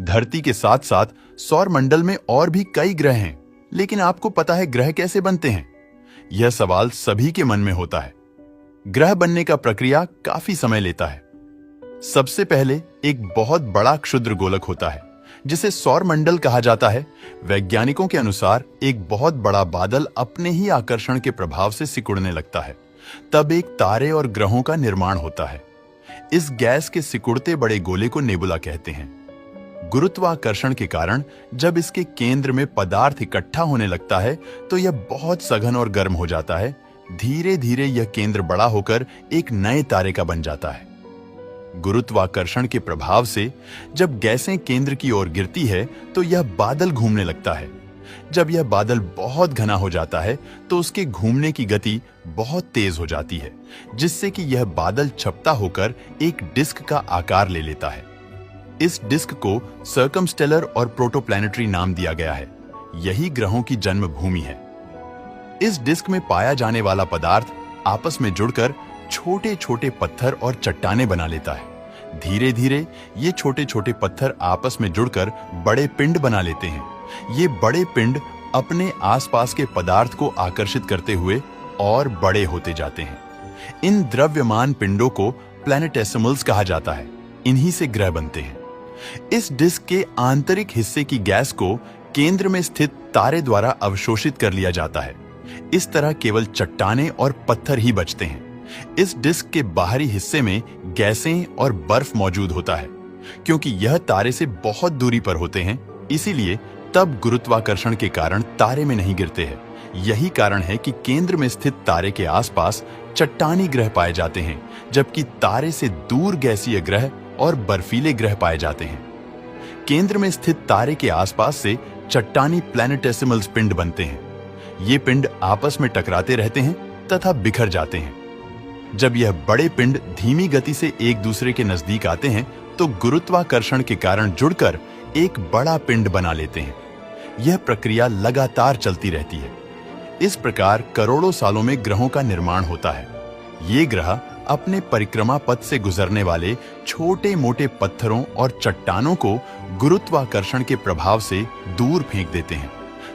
धरती के साथ साथ सौर मंडल में और भी कई ग्रह हैं, लेकिन आपको पता है ग्रह कैसे बनते हैं? यह सवाल सभी के मन में होता है। ग्रह बनने का प्रक्रिया काफी समय लेता है। सबसे पहले एक बहुत बड़ा क्षुद्र गोलक होता है जिसे सौर मंडल कहा जाता है। वैज्ञानिकों के अनुसार एक बहुत बड़ा बादल अपने ही आकर्षण के प्रभाव से सिकुड़ने लगता है। तब एक तारे और ग्रहों का निर्माण होता है। इस गैस के सिकुड़ते बड़े गोले को नेबुला कहते हैं। गुरुत्वाकर्षण के कारण जब इसके केंद्र में पदार्थ इकट्ठा होने लगता है तो यह बहुत सघन और गर्म हो जाता है। धीरे धीरे यह केंद्र बड़ा होकर एक नए तारे का बन जाता है। गुरुत्वाकर्षण के प्रभाव से जब गैसें केंद्र की ओर गिरती है तो यह बादल घूमने लगता है। जब यह बादल बहुत घना हो जाता है तो उसके घूमने की गति बहुत तेज हो जाती है, जिससे कि यह बादल छपटा होकर एक डिस्क का आकार ले लेता है। इस डिस्क को सर्कमस्टेलर और प्रोटोप्लैनेटरी नाम दिया गया है। यही ग्रहों की जन्मभूमि है। इस डिस्क में पाया जाने वाला पदार्थ आपस में जुड़कर छोटे छोटे पत्थर और चट्टानें बना लेता है। धीरे धीरे ये छोटे छोटे पत्थर आपस में जुड़कर बड़े पिंड बना लेते हैं। ये बड़े पिंड अपने आसपास के पदार्थ को आकर्षित करते हुए और बड़े होते जाते हैं। इन द्रव्यमान पिंडों को प्लैनेटेसिमल्स कहा जाता है। इन्हीं से ग्रह बनते हैं। इस डिस्क के आंतरिक हिस्से की गैस को केंद्र में स्थित तारे द्वारा अवशोषित कर लिया जाता है। इस तरह केवल चट्टानें और पत्थर ही बचते हैं। इस डिस्क के बाहरी हिस्से में गैसें और बर्फ मौजूद होता है। क्योंकि यह तारे से बहुत दूरी पर होते हैं, इसीलिए तब गुरुत्वाकर्षण के कारण तारे में नहीं गिरते हैं। यही कारण है कि केंद्र में स्थित तारे के आसपास चट्टानी ग्रह पाए जाते हैं, जबकि तारे से दूर गैसीय ग्रह और बर्फीले ग्रह पाए जाते हैं। केंद्र में स्थित तारे के आसपास से चट्टानी प्लैनेटेसिमल्स पिंड बनते हैं। ये पिंड आपस में टकराते रहते हैं तथा बिखर जाते हैं। जब यह बड़े पिंड धीमी गति से एक दूसरे के नजदीक आते हैं तो गुरुत्वाकर्षण के कारण जुड़कर एक बड़ा पिंड बना लेते हैं। यह प्रक्रिया लगातार चलती रहती है। इस प्रकार करोड़ों सालों में ग्रहों का निर्माण होता है। ये ग्रह अपने परिक्रमा पथ से गुजरने वाले छोटे मोटे पत्थरों और चट्टानों को गुरुत्वाकर्षण के प्रभाव से दूर फेंक देते हैं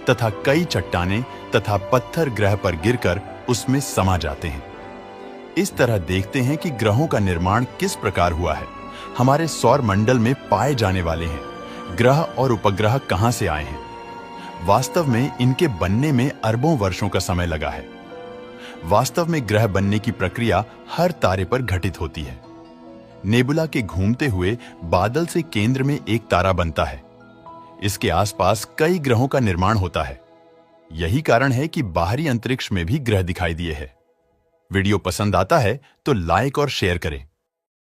तथा कई चट्टानें तथा पत्थर ग्रह पर गिरकर उसमें समा जाते हैं। इस तरह देखते हैं कि ग्रहों का निर्माण किस प्रकार हुआ है। हमारे सौर मंडल में पाए जाने वाले हैं ग्रह और उपग्रह कहां से आए हैं। वास्तव में इनके बनने में अरबों वर्षों का समय लगा है। वास्तव में ग्रह बनने की प्रक्रिया हर तारे पर घटित होती है। नेबुला के घूमते हुए बादल से केंद्र में एक तारा बनता है। इसके आसपास कई ग्रहों का निर्माण होता है। यही कारण है कि बाहरी अंतरिक्ष में भी ग्रह दिखाई दिए हैं। वीडियो पसंद आता है तो लाइक और शेयर करें।